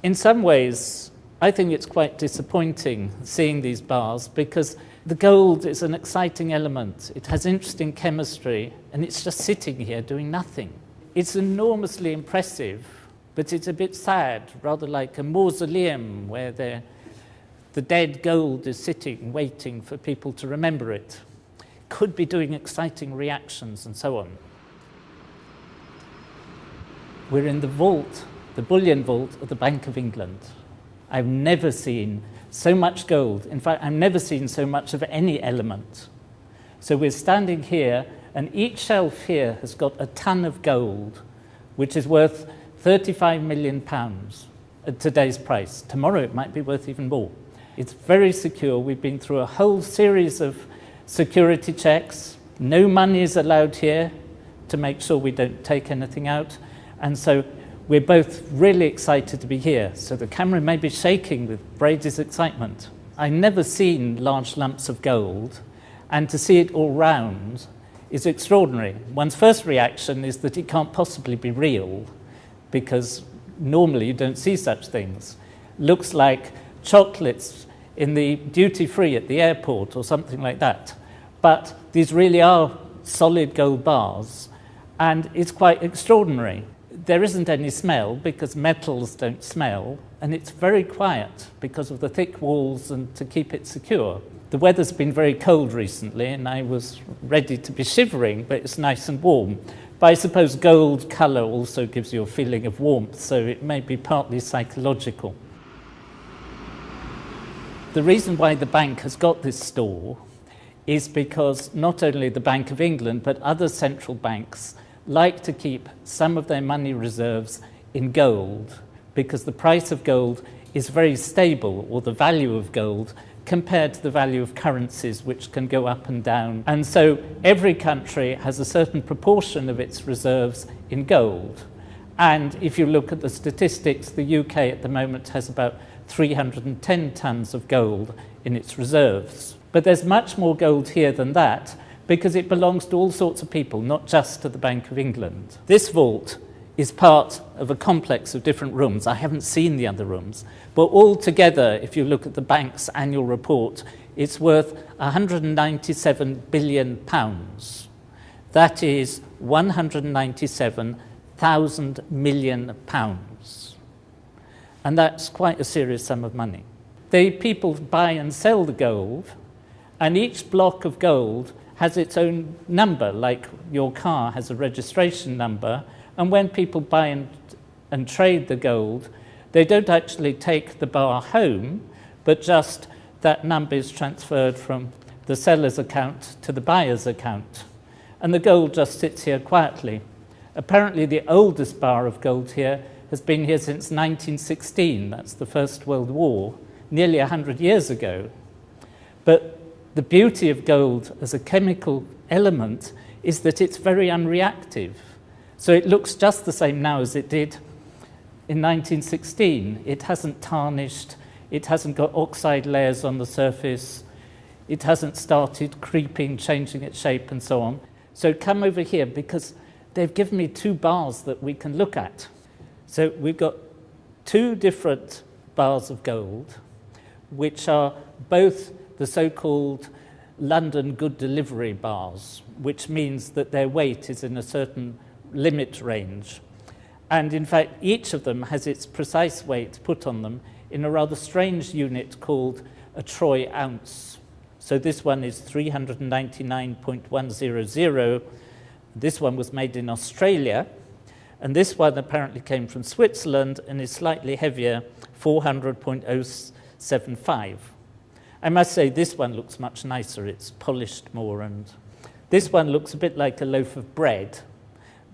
In some ways, I think it's quite disappointing seeing these bars because the gold is an exciting element. It has interesting chemistry, and it's just sitting here doing nothing. It's enormously impressive, but it's a bit sad, rather like a mausoleum where the dead gold is sitting, waiting for people to remember it. Could be doing exciting reactions and so on. We're in the vault, the Bullion Vault of the Bank of England. I've never seen so much gold. In fact, I've never seen so much of any element. So we're standing here, and each shelf here has got a ton of gold, which is worth £35 million at today's price. Tomorrow it might be worth even more. It's very secure. We've been through a whole series of security checks. No money is allowed here to make sure we don't take anything out. And so we're both really excited to be here. So the camera may be shaking with Brady's excitement. I've never seen large lumps of gold, and to see it all round is extraordinary. One's first reaction is that it can't possibly be real, because normally you don't see such things. Looks like chocolates in the duty-free at the airport or something like that. But these really are solid gold bars, and it's quite extraordinary. There isn't any smell because metals don't smell, and it's very quiet because of the thick walls and to keep it secure. The weather's been very cold recently, and I was ready to be shivering, but it's nice and warm. But I suppose gold colour also gives you a feeling of warmth, so it may be partly psychological. The reason why the bank has got this store is because not only the Bank of England, but other central banks like to keep some of their money reserves in gold, because the price of gold is very stable, or the value of gold, compared to the value of currencies, which can go up and down. And so every country has a certain proportion of its reserves in gold. And if you look at the statistics, the UK at the moment has about 310 tons of gold in its reserves. But there's much more gold here than that, because it belongs to all sorts of people, not just to the Bank of England. This vault is part of a complex of different rooms. I haven't seen the other rooms, but all together, if you look at the bank's annual report, it's worth £197 billion. That is £197,000 million. And that's quite a serious sum of money. People buy and sell the gold, and each block of gold has its own number, like your car has a registration number. And when people buy and trade the gold, they don't actually take the bar home, but just that number is transferred from the seller's account to the buyer's account. And the gold just sits here quietly. Apparently the oldest bar of gold here has been here since 1916. That's the First World War, nearly 100 years ago. But the beauty of gold as a chemical element is that it's very unreactive. So it looks just the same now as it did in 1916. It hasn't tarnished, it hasn't got oxide layers on the surface, it hasn't started creeping, changing its shape and so on. So come over here, because they've given me two bars that we can look at. So we've got two different bars of gold, which are both the so-called London Good Delivery bars, which means that their weight is in a certain limit range. And in fact, each of them has its precise weight put on them in a rather strange unit called a troy ounce. So this one is 399.100. This one was made in Australia, and this one apparently came from Switzerland and is slightly heavier, 400.075. I must say this one looks much nicer. It's polished more, and this one looks a bit like a loaf of bread,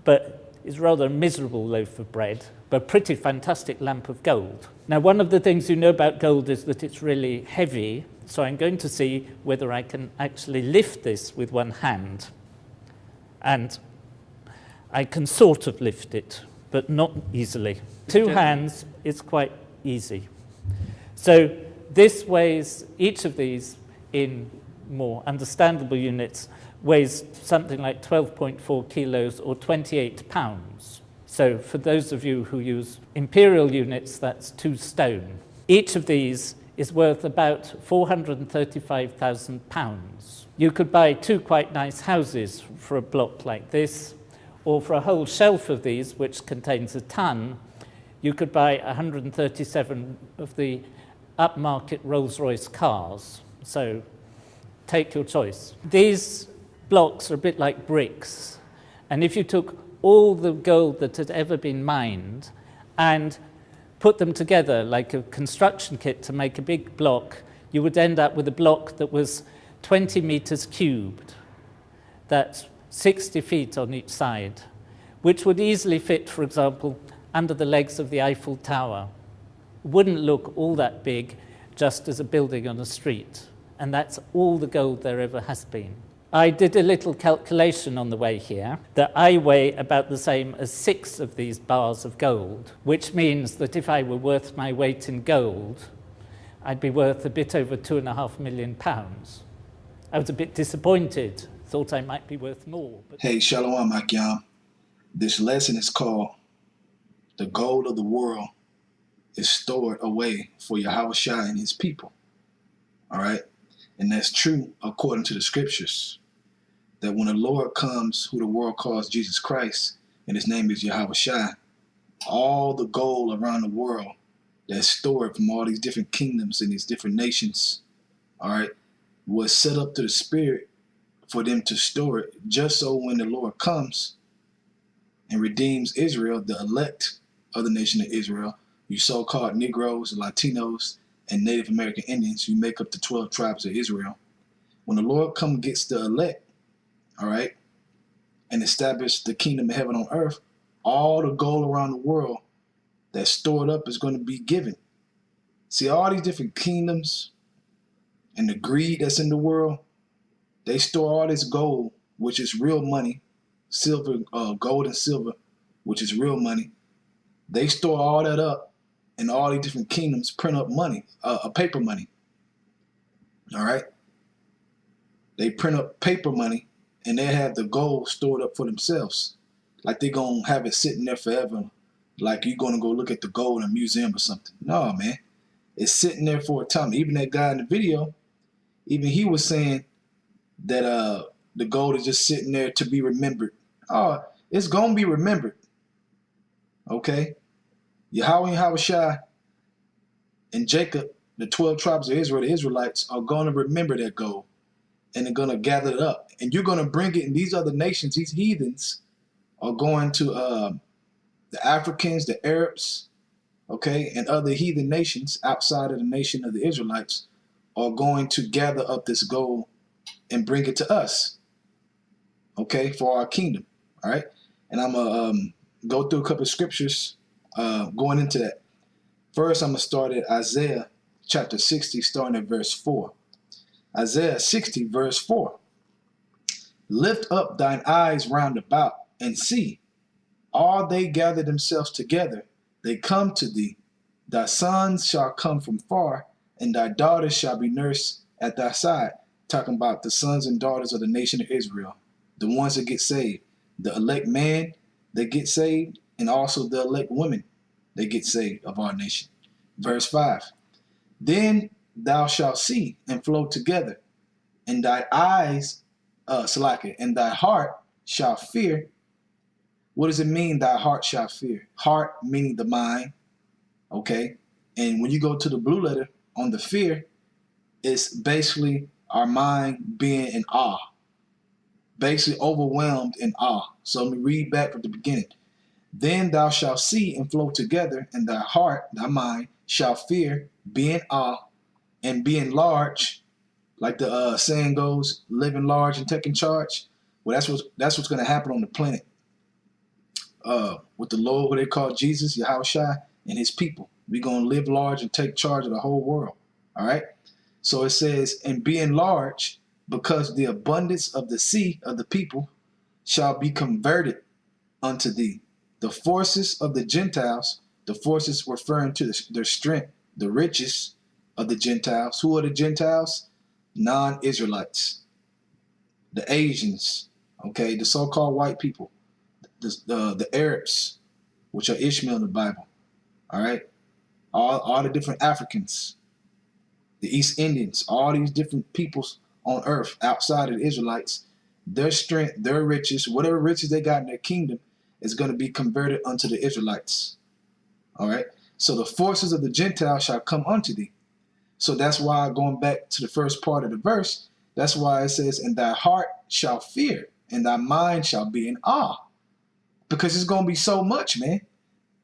but it's rather a miserable loaf of bread, but a pretty fantastic lump of gold. Now, one of the things you know about gold is that it's really heavy, so I'm going to see whether I can actually lift this with one hand. And I can sort of lift it, but not easily. Two hands, it's quite easy. So this weighs, each of these in more understandable units, weighs something like 12.4 kilos or 28 pounds. So for those of you who use imperial units, that's 2 stone. Each of these is worth about £435,000. You could buy 2 quite nice houses for a block like this, or for a whole shelf of these, which contains a ton, you could buy 137 of the upmarket Rolls-Royce cars. So take your choice. These blocks are a bit like bricks, and if you took all the gold that had ever been mined and put them together like a construction kit to make a big block, you would end up with a block that was 20 meters cubed. That's 60 feet on each side, which would easily fit, for example, under the legs of the Eiffel Tower. Wouldn't look all that big just as a building on a street. And that's all the gold there ever has been. I did a little calculation on the way here that I weigh about the same as 6 of these bars of gold, which means that if I were worth my weight in gold, I'd be worth a bit over £2.5 million. I was a bit disappointed, thought I might be worth more. But Hey, Shalom, Akyam. This lesson is called The Gold of the World is Stored Away for Yahawashi and his people. All right? And that's true according to the scriptures. That when the Lord comes, who the world calls Jesus Christ, and his name is Yahawashi, all the gold around the world that's stored from all these different kingdoms and these different nations, all right, was set up to the Spirit for them to store it, just so when the Lord comes and redeems Israel, the elect of the nation of Israel, you so-called Negroes, Latinos, and Native American Indians, who make up the 12 tribes of Israel. When the Lord comes and gets the elect, all right, and establish the kingdom of heaven on earth, all the gold around the world that's stored up is going to be given. See, all these different kingdoms and the greed that's in the world, they store all this gold, which is real money, silver, gold and silver, which is real money. They store all that up, and all these different kingdoms print up money, paper money. All right? They print up paper money, and they have the gold stored up for themselves. Like they're going to have it sitting there forever. Like you're going to go look at the gold in a museum or something. No, man. It's sitting there for a time. Even that guy in the video, even he was saying that the gold is just sitting there to be remembered. Oh, it's going to be remembered. Okay? Yahweh and Yahawashi and Jacob, the 12 tribes of Israel, the Israelites, are going to remember that gold. And they're going to gather it up. And you're going to bring it in these other nations. These heathens are going to the Africans, the Arabs, okay, and other heathen nations outside of the nation of the Israelites are going to gather up this gold and bring it to us, okay, for our kingdom, all right? And I'm going to go through a couple of scriptures going into that. First, I'm going to start at Isaiah chapter 60, starting at verse 4. Isaiah 60, verse 4. Lift up thine eyes round about and see. All they gather themselves together, they come to thee. Thy sons shall come from far, and thy daughters shall be nursed at thy side. Talking about the sons and daughters of the nation of Israel, the ones that get saved. The elect man that get saved, and also the elect women that get saved of our nation. Verse 5. Then thou shalt see and flow together, and thy eyes, and thy heart shall fear. What does it mean, thy heart shall fear? Heart meaning the mind, okay? And when you go to the blue letter on the fear, it's basically our mind being in awe, basically overwhelmed in awe. So let me read back from the beginning. Then thou shalt see and flow together, and thy heart, thy mind, shall fear, be in awe, and being large, like the saying goes, living large and taking charge. Well, that's what's going to happen on the planet with the Lord, what they call Jesus, Yahawashi, and his people. We're going to live large and take charge of the whole world. All right? So it says, and being large, because the abundance of the sea of the people shall be converted unto thee. The forces of the Gentiles, the forces referring to their strength, the riches of the Gentiles. Who are the Gentiles? Non-Israelites, the Asians, okay, the so-called white people, the Arabs, which are Ishmael in the Bible. All right. All the different Africans, the East Indians, all these different peoples on earth outside of the Israelites, their strength, their riches, whatever riches they got in their kingdom is going to be converted unto the Israelites. All right. So the forces of the Gentiles shall come unto thee. So that's why, going back to the first part of the verse, that's why it says, and thy heart shall fear, and thy mind shall be in awe. Because it's going to be so much, man.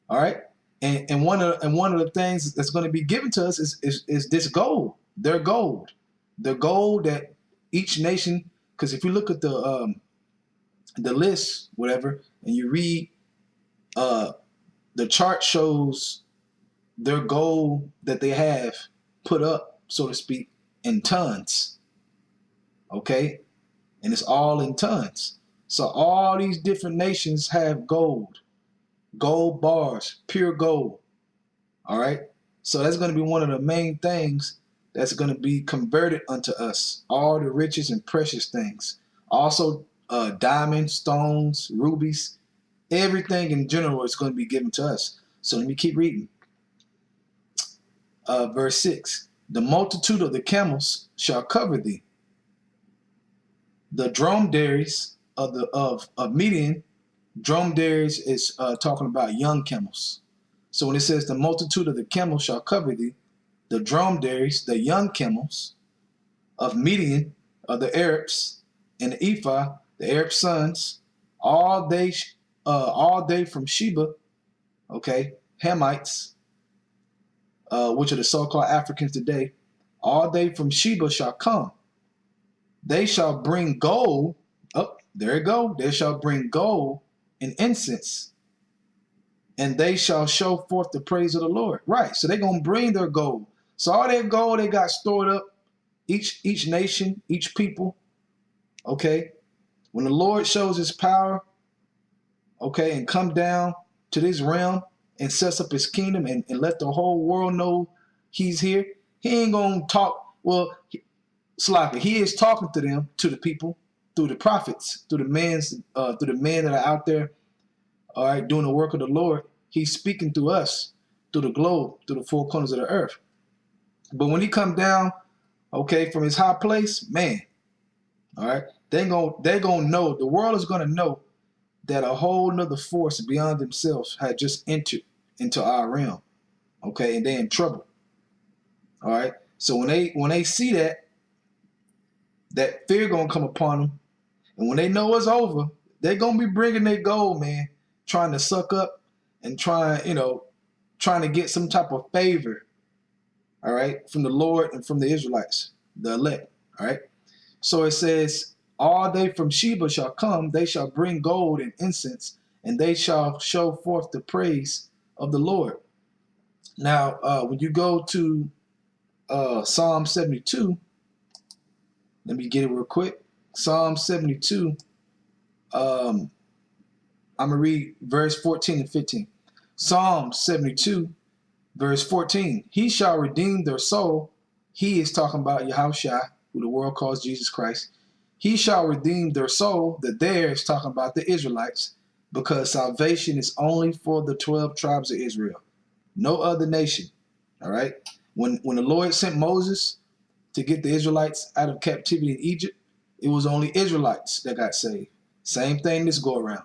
All right. And one of the things that's going to be given to us is this gold, their gold, the gold that each nation. Because if you look at the list, whatever, and you read, the chart shows their gold that they have put up, so to speak, in tons. Okay, and it's all in tons. So all these different nations have gold bars, pure gold. All right. So that's going to be one of the main things that's going to be converted unto us. All the riches and precious things. Also, diamonds, stones, rubies, everything in general is going to be given to us. So let me keep reading. Verse 6. The multitude of the camels shall cover thee. The dromedaries of Midian. Dromedaries is talking about young camels. So when it says the multitude of the camels shall cover thee, the dromedaries, the young camels of Midian, of the Arabs, and the Ephah, the Arab sons, all they from Sheba, okay, Hamites, which are the so-called Africans today, all they from Sheba shall come. They shall bring gold. Oh, there you go. They shall bring gold and incense, and they shall show forth the praise of the Lord. Right. So they're going to bring their gold. So all their gold they got stored up, each nation, each people. Okay. When the Lord shows his power, okay, and come down to this realm and sets up his kingdom and let the whole world know he's here, he ain't going to talk. Well, Sloppy, he is talking to them, to the people, through the prophets, through the men that are out there, all right, doing the work of the Lord. He's speaking to us through the globe, through the four corners of the earth. But when he come down, okay, from his high place, man, all right, they're gonna know, the world is gonna know that a whole nother force beyond themselves had just entered into our realm, okay, and they're in trouble. All right. So when they see that fear gonna come upon them, and when they know it's over, they're gonna be bringing their gold, man, trying to suck up and trying to get some type of favor, all right, from the Lord and from the Israelites, the elect, all right. So it says, all they from Sheba shall come, they shall bring gold and incense, and they shall show forth the praise of the Lord. Now, when you go to Psalm 72, let me get it real quick. Psalm 72, I'm going to read verse 14 and 15. Psalm 72, verse 14. He shall redeem their soul. He is talking about Yahawashi, who the world calls Jesus Christ. He shall redeem their soul. The there is talking about the Israelites, because salvation is only for the 12 tribes of Israel. No other nation. All right. When the Lord sent Moses to get the Israelites out of captivity in Egypt, it was only Israelites that got saved. Same thing this go around.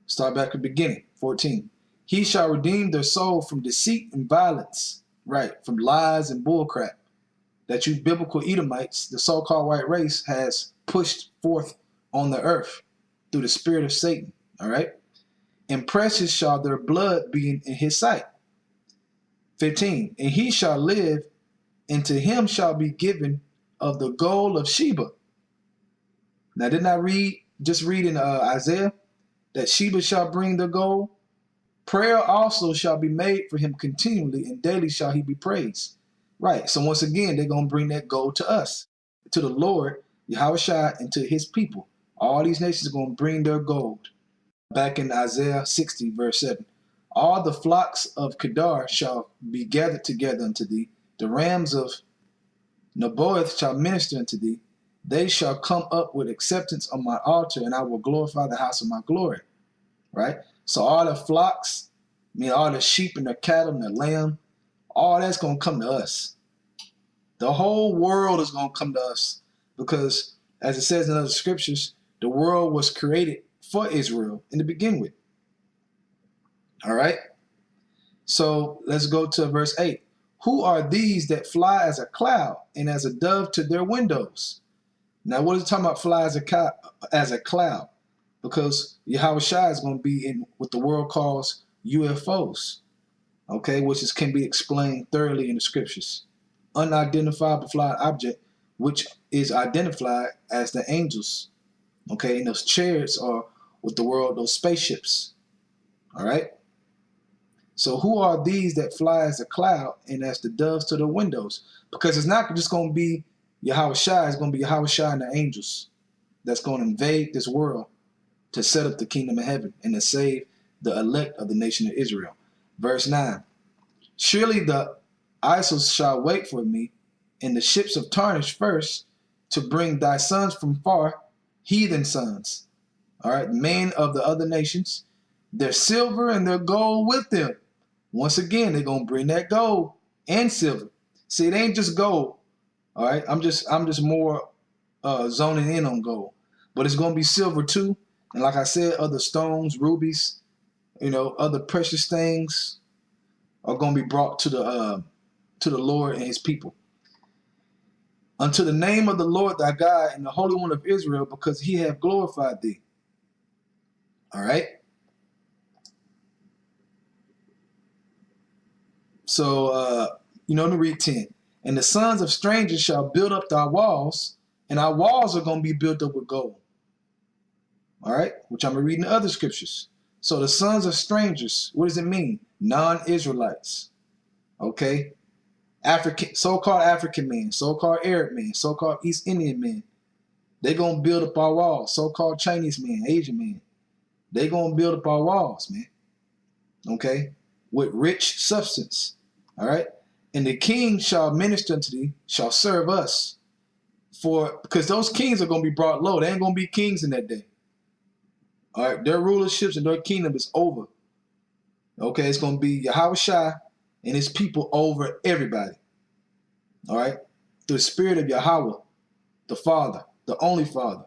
Start back at the beginning, 14. He shall redeem their soul from deceit and violence, right, from lies and bullcrap that you biblical Edomites, the so-called white race, has pushed forth on the earth through the spirit of Satan, all right? And precious shall their blood be in his sight. 15. And he shall live, and to him shall be given of the gold of Sheba. Now, didn't I read in Isaiah that Sheba shall bring the gold? Prayer also shall be made for him continually, and daily shall he be praised. Right. So once again, they're going to bring that gold to us, to the Lord, Yahawashi, and to his people. All these nations are going to bring their gold. Back in Isaiah 60, verse 7. All the flocks of Kedar shall be gathered together unto thee. The rams of Nebaioth shall minister unto thee. They shall come up with acceptance on my altar, and I will glorify the house of my glory. Right? So all the flocks, I mean, all the sheep and the cattle and the lamb, all that's going to come to us. The whole world is going to come to us because, as it says in other scriptures, the world was created for Israel in the begin with. All right? So let's go to verse 8. Who are these that fly as a cloud and as a dove to their windows? Now, what is it talking about fly as a cloud? Because Yahawashi is going to be in what the world calls UFOs, okay, which can be explained thoroughly in the scriptures. Unidentifiable flying object, which is identified as the angels, okay, and those chariots are with the world, those spaceships, all right? So who are these that fly as a cloud and as the doves to the windows? Because it's not just going to be Yahawashi, it's going to be Yahawashi and the angels that's going to invade this world to set up the kingdom of heaven and to save the elect of the nation of Israel. Verse 9, surely the isles shall wait for me, and the ships of Tarshish first, to bring thy sons from far, heathen sons, all right, men of the other nations, their silver and their gold with them. Once again, they're going to bring that gold and silver. See, it ain't just gold, all right? I'm just more zoning in on gold. But it's going to be silver too. And like I said, other stones, rubies, other precious things are going to be brought to the Lord and his people. Unto the name of the Lord thy God and the Holy One of Israel, because he hath glorified thee. All right? So, let me read 10. And the sons of strangers shall build up thy walls, and our walls are going to be built up with gold. All right? Which I'm going to read in the other scriptures. So the sons of strangers, what does it mean? Non-Israelites. Okay? So-called African men, so-called Arab men, so-called East Indian men. They're going to build up our walls. So-called Chinese men, Asian men. They're going to build up our walls, man. Okay? With rich substance. All right? And the king shall minister unto thee, shall serve us. Because those kings are going to be brought low. They ain't going to be kings in that day. All right? Their rulerships and their kingdom is over. Okay? It's going to be Yahawashi and his people over everybody. All right? Through the spirit of Yahweh, the Father, the only Father.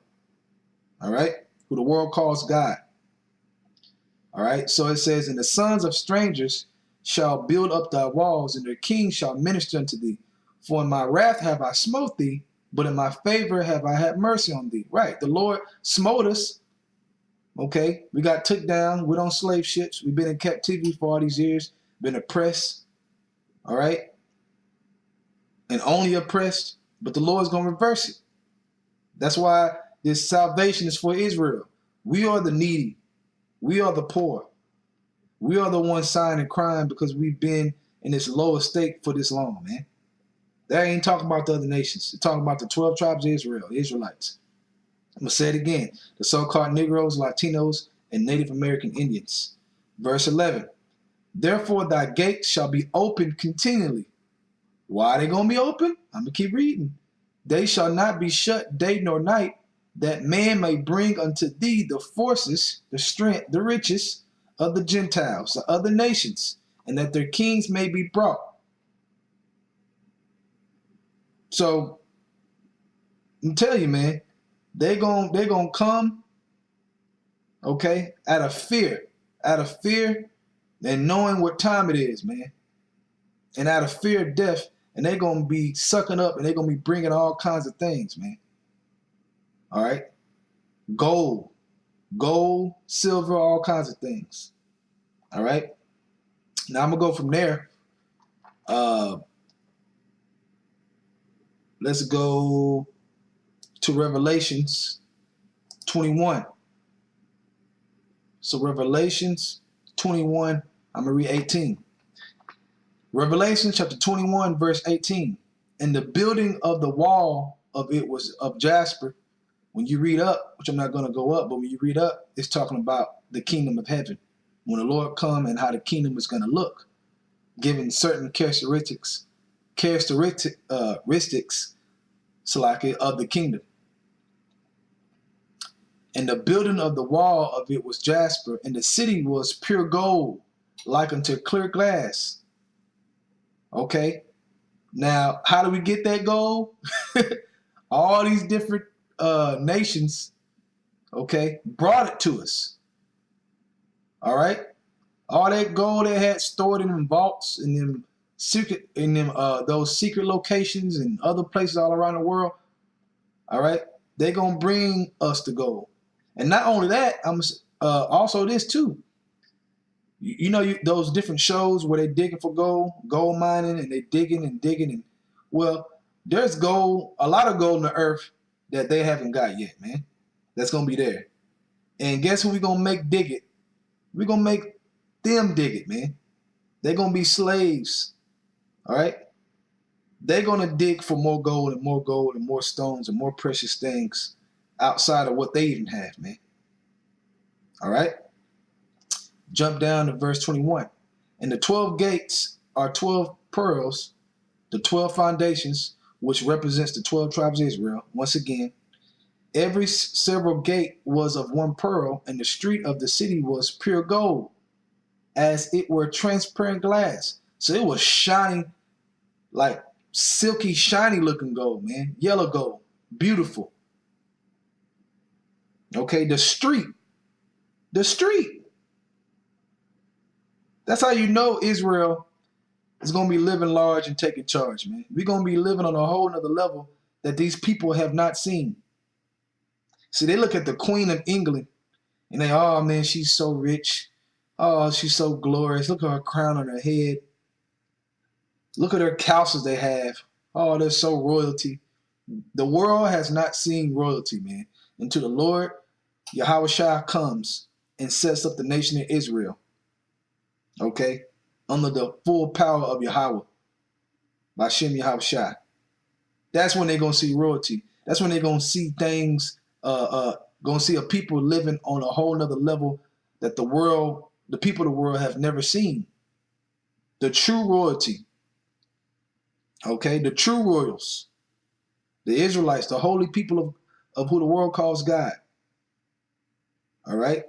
All right? Who the world calls God. All right? So it says, and the sons of strangers shall build up thy walls, and their kings shall minister unto thee. For in my wrath have I smote thee, but in my favor have I had mercy on thee. Right? The Lord smote us. Okay? We got took down. We're on slave ships. We've been in captivity for all these years. Been oppressed. All right? And only oppressed. But the Lord's going to reverse it. That's why this salvation is for Israel. We are the needy. We are the poor. We are the ones sighing and crying because we've been in this lower state for this long, man. That ain't talking about the other nations. It's talking about the 12 tribes of Israel, the Israelites. I'm going to say it again. The so-called Negroes, Latinos, and Native American Indians. Verse 11. Therefore thy gates shall be open continually. Why are they going to be open? I'm going to keep reading. They shall not be shut day nor night, that man may bring unto thee the forces, the strength, the riches, of the Gentiles, the other nations, and that their kings may be brought. So, I'm telling you, man, they're gonna come, okay, out of fear, and knowing what time it is, man, and out of fear of death, and they're gonna be sucking up, and they're gonna be bringing all kinds of things, man. All right, gold, silver, all kinds of things. All right. Now I'm gonna go from there. Let's go to Revelations 21. So Revelations 21, I'm gonna read 18. Revelation chapter 21, verse 18. And the building of the wall of it was of jasper. When you read up, which I'm not gonna go up, but when you read up, it's talking about the kingdom of heaven. When the Lord come and how the kingdom is going to look, given certain characteristics of the kingdom. And the building of the wall of it was jasper, and the city was pure gold, like unto clear glass. Okay. Now, how do we get that gold? All these different nations, okay, brought it to us. All right. All that gold they had stored in them vaults, in them secret, in them those secret locations and other places all around the world. All right. They're gonna bring us the gold. And not only that, I'm also this too. You know, those different shows where they're digging for gold mining, and they digging and digging. And well, there's gold, a lot of gold in the earth that they haven't got yet, man. That's going to be there. And guess who we're going to make dig it? We're going to make them dig it, man. They're going to be slaves, all right? They're going to dig for more gold and more gold and more stones and more precious things outside of what they even have, man. All right? Jump down to verse 21. And the 12 gates are 12 pearls, the 12 foundations, which represents the 12 tribes of Israel. Once again, every several gate was of one pearl, and the street of the city was pure gold, as it were transparent glass. So it was shining, like silky, shiny looking gold, man. Yellow gold. Beautiful. Okay, the street. The street. That's how you know Israel is going to be living large and taking charge, man. We're going to be living on a whole nother level that these people have not seen. See, they look at the Queen of England and they, oh, man, she's so rich. Oh, she's so glorious. Look at her crown on her head. Look at her castles they have. Oh, they're so royalty. The world has not seen royalty, man, until the Lord, Yahawashi, comes and sets up the nation of Israel. Okay, under the full power of Yahweh, by Shem Yahawashi. That's when they're gonna see royalty. That's when they're gonna see things. Gonna see a people living on a whole nother level that the world, the people of the world, have never seen. The true royalty. Okay, the true royals, the Israelites, the holy people of who the world calls God. All right.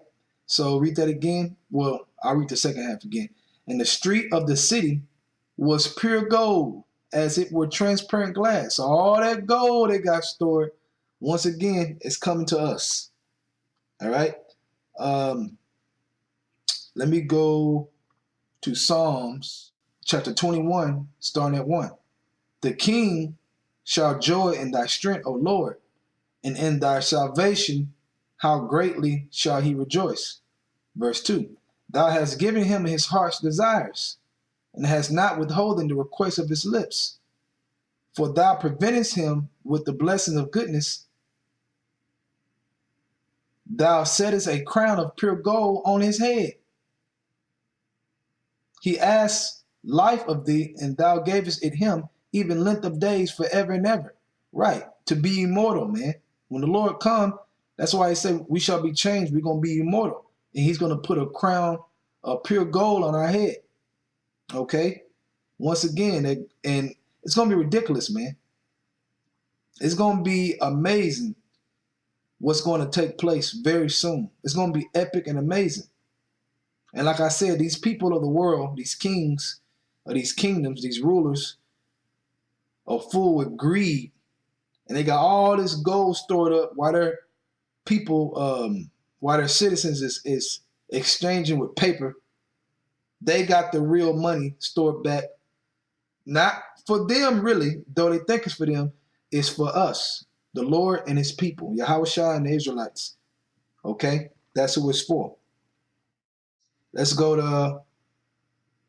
So read that again. Well, I'll read the second half again. And the street of the city was pure gold, as it were transparent glass. So all that gold they got stored, once again, is coming to us. All right. Let me go to Psalms chapter 21, starting at 1. The king shall joy in thy strength, O Lord, and in thy salvation, how greatly shall he rejoice. Verse 2. Thou hast given him his heart's desires, and hast not withholden the request of his lips. For thou preventest him with the blessing of goodness. Thou settest a crown of pure gold on his head. He asked life of thee, and thou gavest it him, even length of days forever and ever. Right, to be immortal, man. When the Lord come, that's why he said we shall be changed. We're going to be immortal. And he's going to put a crown of pure gold on our head. Okay? Once again, and it's going to be ridiculous, man. It's going to be amazing what's going to take place very soon. It's going to be epic and amazing. And like I said, these people of the world, these kings, or these kingdoms, these rulers, are full with greed. And they got all this gold stored up while their people, while their citizens is exchanging with paper. They got the real money stored back. Not for them, really, though they think it's for them. It's for us, the Lord and his people, Yahawashi and the Israelites. Okay? That's who it's for. Let's go to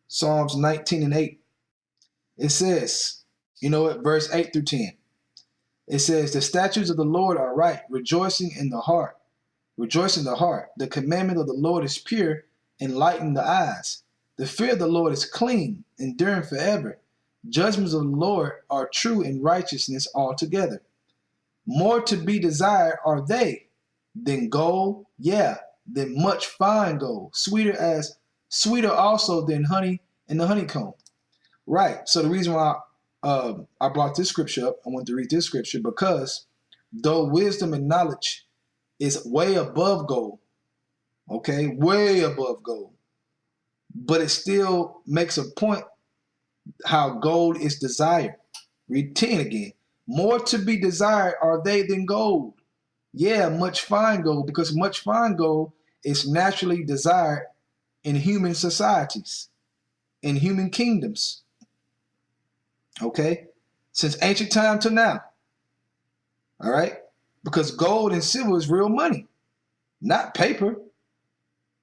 Psalms 19 and 8. It says, you know what, verse 8 through 10. It says, the statutes of the Lord are right, rejoicing in the heart. Rejoice in the heart. The commandment of the Lord is pure, enlightening the eyes. The fear of the Lord is clean, enduring forever. Judgments of the Lord are true and righteousness altogether. More to be desired are they than gold, yeah, than much fine gold. Sweeter also than honey and the honeycomb. Right. So the reason why I brought this scripture up, I want to read this scripture, because though wisdom and knowledge is way above gold. Okay, way above gold. But it still makes a point how gold is desired. Read 10 again. More to be desired are they than gold. Yeah, much fine gold, because much fine gold is naturally desired in human societies, in human kingdoms. Okay? Since ancient time to now. All right? Because gold and silver is real money, not paper.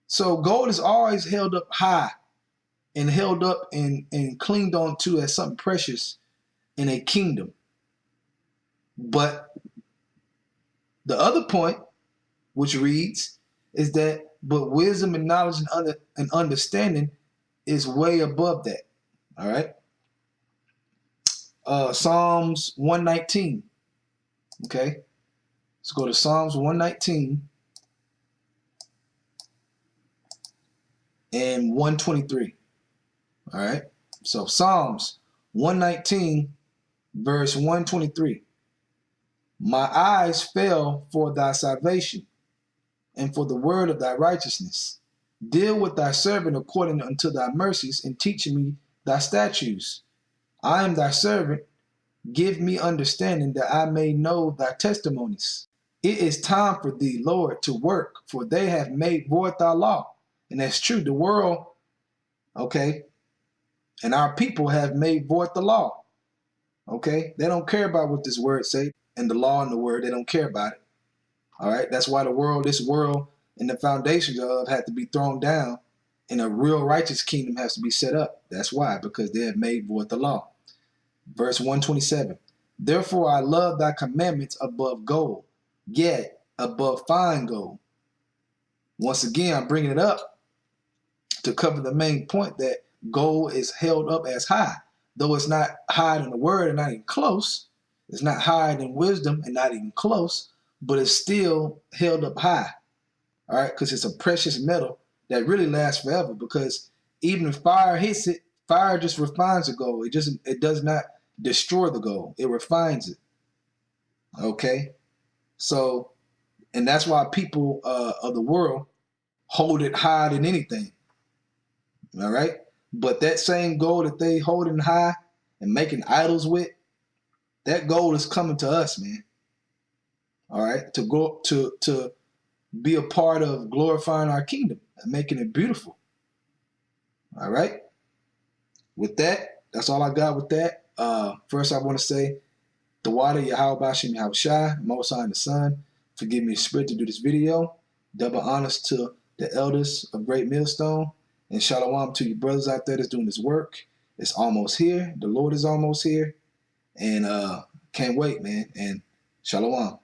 So gold is always held up high and held up and clinged on to as something precious in a kingdom. But the other point, which reads, is that but wisdom and knowledge and understanding is way above that. All right. Psalms 119. Okay. Let's go to Psalms 119 and 123. All right. So Psalms 119, verse 123. My eyes fell for thy salvation and for the word of thy righteousness. Deal with thy servant according unto thy mercies, and teach me thy statutes. I am thy servant. Give me understanding that I may know thy testimonies. It is time for thee, Lord, to work, for they have made void thy law. And that's true. The world, okay, and our people have made void the law. Okay, they don't care about what this word say, and the law and the word, they don't care about it. All right, that's why this world and the foundations of had to be thrown down, and a real righteous kingdom has to be set up. That's why, because they have made void the law. Verse 127. Therefore I love thy commandments above gold, yet above fine gold. Once again, I'm bringing it up to cover the main point that gold is held up as high, though it's not higher than the word and not even close. It's not higher than wisdom and not even close, but it's still held up high. All right, because it's a precious metal that really lasts forever, because even if fire hits it, fire just refines the gold. It does not destroy the gold. It refines it. Okay? So, and that's why people of the world hold it higher than anything. All right? But that same gold that they holding high and making idols with, that gold is coming to us, man. All right? To go to be a part of glorifying our kingdom and making it beautiful. All right? With that, that's all I got with that. First, I want to say, the water, Yahawashi, Yahawashi, Most High and the Son, forgive me the spirit to do this video. Double honors to the elders of Great Millstone, and shalom to you brothers out there that's doing this work. It's almost here. The Lord is almost here, and can't wait, man. And shalom.